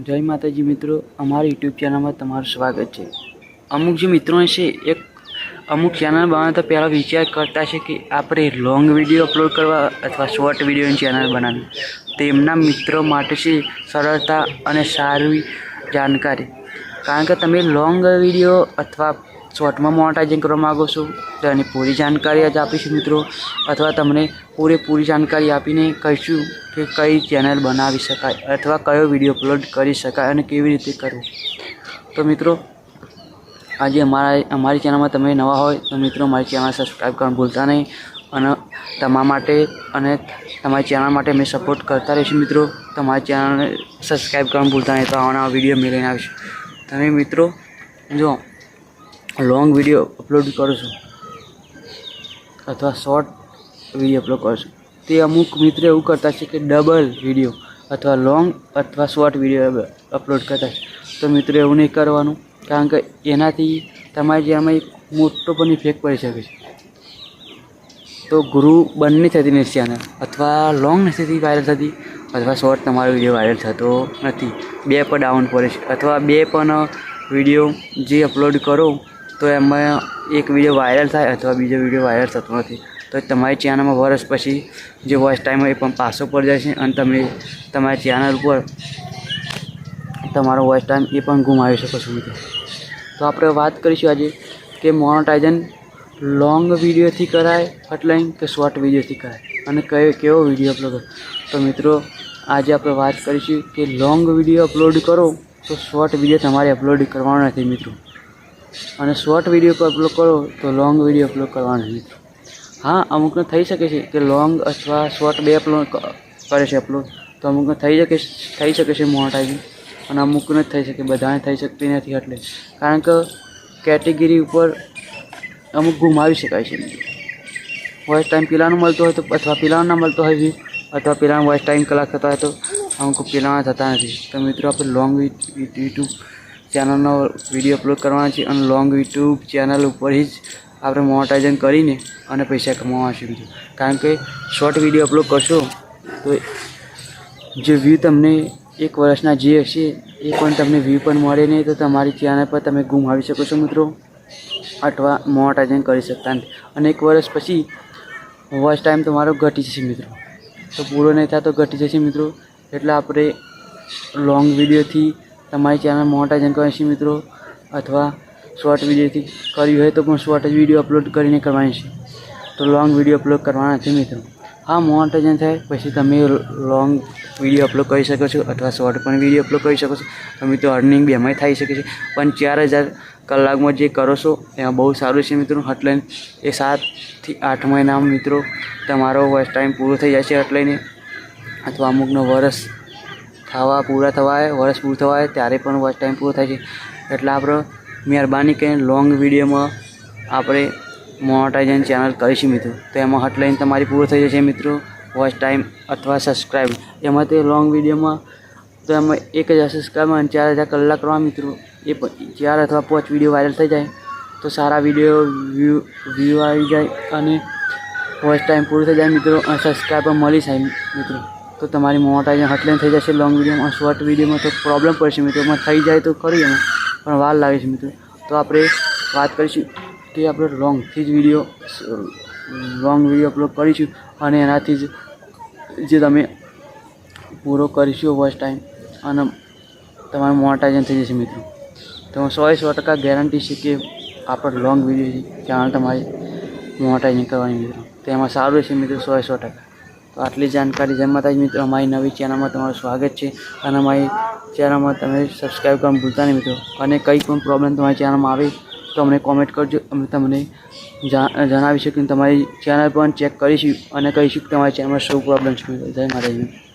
જય માતાજી મિત્રો, અમારી યુટ્યુબ ચેનલમાં તમારું સ્વાગત છે। અમુક જે મિત્રો છે અમુક ચેનલ બનાવતા પહેલાં વિચાર કરતા છે કે આપણે લોંગ વિડીયો અપલોડ કરવા અથવા શોર્ટ વિડીયોની ચેનલ બનાવવી। તેમના મિત્રો માટે છે સરળતા અને સારી જાણકારી, કારણ કે તમે લોંગ વિડીયો અથવા શોર્ટમાં મોનેટાઇઝિંગ કરવા માગો છો તો એની પૂરી જાણકારી જ આપીશું મિત્રો, અથવા તમને પૂરેપૂરી જાણકારી આપીને કહીશું કે કઈ ચેનલ બનાવી શકાય અથવા કયો વિડીયો અપલોડ કરી શકાય અને કેવી રીતે કરવું। તો મિત્રો આજે અમારી ચેનલમાં તમે નવા હોય તો મિત્રો મારી ચેનલ સબસ્ક્રાઈબ કરવાનું ભૂલતા નહીં, અને તમારા માટે અને તમારી ચેનલ માટે અમે સપોર્ટ કરતા રહીશું મિત્રો। તમારી ચેનલને સબસ્ક્રાઈબ કરવાનું ભૂલતા નહીં, તો આવવાના વિડીયો મેં લઈને આવીશું। તમે મિત્રો જો લોંગ વિડીયો અપલોડ કરો છો અથવા શોર્ટ વિડીયો અપલોડ કરો છો, તે અમુક મિત્રો એવું કરતા છે કે ડબલ વિડીયો અથવા લોંગ અથવા શોર્ટ વિડીયો અપલોડ કરતા છે। તો મિત્રો એવું નહીં કરવાનું, કારણ કે એનાથી તમારી ચેનલમાં એક મોટો પણ ઇફેક્ટ પડી શકે છે। તો ગ્રો બંને થતી નથી ચેનલ, અથવા લોંગ નથી વાયરલ થતી અથવા શોર્ટ તમારો વિડીયો વાયરલ થતો નથી, બે પણ ડાઉન પડે છે। અથવા બે પણ વિડીયો જે અપલોડ કરો તો એમાં એક વિડીયો વાયરલ થાય અથવા બીજો વિડીયો વાયરલ થતો નથી, તો તમારી ચેનલમાં વર્ષ પછી જે વોચ ટાઈમ હોય એ પણ પાછો પડી જાય છે અને તમે તમારી ચેનલ ઉપર તમારો વોચ ટાઈમ એ પણ ગુમાવી શકો છો મિત્રો। તો આપણે વાત કરીશું આજે કે મોનેટાઇઝેશન લોંગ વિડીયોથી કરાય ફટલાઈન કે શોર્ટ વિડીયોથી કરાય અને કેવો વિડીયો અપલોડ કરો। તો મિત્રો આજે આપણે વાત કરીશું કે લોંગ વિડીયો અપલોડ કરો તો શોર્ટ વિડીયો તમારે અપલોડ કરવાનો નથી મિત્રો, અને શોર્ટ વિડીયો અપલોડ કરો તો લોંગ વિડીયો અપલોડ કરવાનો નથી મિત્રો। હા, અમુકને થઈ શકે છે કે લોંગ અથવા શોર્ટ બે અપલોડ કરે છે અપલોડ, તો અમુકને થઈ શકે છે મોનેટાઇઝિંગ, અને અમુકને થઈ શકે, બધાને થઈ શકતી નથી। એટલે કારણ કે કેટેગરી ઉપર અમુક ગુમાવી શકાય છે મિત્રો। વોચ ટાઈમ પેલાનો મળતો હોય તો અથવા પેલાનો ના મળતો હોય અથવા પેલાનો વોચ ટાઈમ કલાક થતા હોય તો અમુક પેલાના થતા નથી। તો મિત્રો આપણે લોંગ યુટ્યુબ ચેનલનો વિડીયો અપલોડ કરવાના છે, અને લોંગ યુટ્યુબ ચેનલ ઉપર જ આપણે મોનેટાઇઝેશન કરીને અને પૈસા કમાવા છે મિત્રો। કારણ કે શોર્ટ વિડીયો અપલોડ કરશો તો જે વ્યૂ તમને એક વર્ષના જે હશે એ પણ તમને વ્યૂ પણ મળે નહીં, તો તમારી ચેનલ પર તમે ગુમાવી શકો છો મિત્રો, અથવા મોનેટાઇઝેશન કરી શકતા નથી, અને એક વર્ષ પછી વોચ ટાઈમ તમારો ઘટી જશે મિત્રો, તો પૂરો નહીં થાય તો ઘટી જશે મિત્રો। એટલે આપણે લોંગ વિડીયોથી તમારી ચેનલ મોનેટાઇઝેશન કરીશું મિત્રો, અથવા શોર્ટ વિડીયોથી કર્યું હોય તો પણ શોર્ટ જ વિડીયો અપલોડ કરીને કરવાની છે, તો લોંગ વિડીયો અપલોડ કરવાના નથી મિત્રો। હા, મોનેટાઇઝેશન થાય પછી તમે લોંગ વિડીયો અપલોડ કરી શકો છો અથવા શોર્ટ પણ વિડીયો અપલોડ કરી શકો છો, તો મિત્રો અર્નિંગ બેમાંય થઈ શકે છે। પણ 4000 કલાકમાં જે કરો છો એમાં બહુ સારું છે મિત્રો। હટલાઈન એ 7 થી 8 મહિનામાં મિત્રો તમારો વોચ ટાઈમ પૂરો થઈ જાય છે હટલાઈને, અથવા અમુકનો વર્ષ પૂરું થવા ત્યારે પણ વોચ ટાઈમ પૂરો થાય છે। એટલે આપણે મહેરબાની કરીને લોંગ વિડીયોમાં આપણે મોનેટાઇઝેશન ચેનલ કરીશું મિત્રો, તો એમાં હટલાઈન તમારી પૂરો થઈ જશે મિત્રો, વોચ ટાઈમ અથવા સબસ્ક્રાઈબ એમાં તે લોંગ વિડીયોમાં તો એમાં 1000 સબસ્ક્રાઈબમાં 4000 કલાક કરવા મિત્રો, એ 4 અથવા 5 વિડીયો વાયરલ થઈ જાય તો સારા વિડીયો વ્યૂ આવી જાય અને વોચ ટાઈમ પૂરો થઈ જાય મિત્રો, અને સબસ્ક્રાઈબર મળી જાય મિત્રો, તો તમારી મોનેટાઇઝેશન હટલાઈન થઈ જશે લોંગ વિડીયોમાં। શોર્ટ વિડીયોમાં તો પ્રોબ્લેમ પડશે મિત્રો, એમાં થઈ જાય તો ખરી એમાં પણ વાર લાગે છે મિત્રો। તો આપણે વાત કરીશું કે આપણે લોંગ વિડીયો અપલોડ કરીશું, અને એનાથી જે તમે પૂરો કરીશું વોચ ટાઈમ અને તમારું મોનેટાઇઝેશન થઈ જશે મિત્રો। તો 100% ગેરંટી છે કે આપણે લોંગ વિડીયો ચેનલ તમારી મોનેટાઇઝિંગ કરવાની મિત્રો, તો એમાં સારું છે મિત્રો 100%। તો આટલી જાણકારી જય માતાજી મિત્રો। અમારી નવી ચેનલમાં તમારું સ્વાગત છે, અને અમારી ચેનલમાં તમે સબસ્ક્રાઈબ કરવાનું ભૂલતા નહીં મિત્રો, અને કંઈ પણ પ્રોબ્લેમ તમારી ચેનલમાં આવે તો અમને કોમેન્ટ કરજો, અમે તમને જણાવીશું કે તમારી ચેનલ પણ ચેક કરીશું અને કહીશું કે તમારી ચેનલમાં શું પ્રોબ્લેમ છે મિત્રો। જય માતાજી।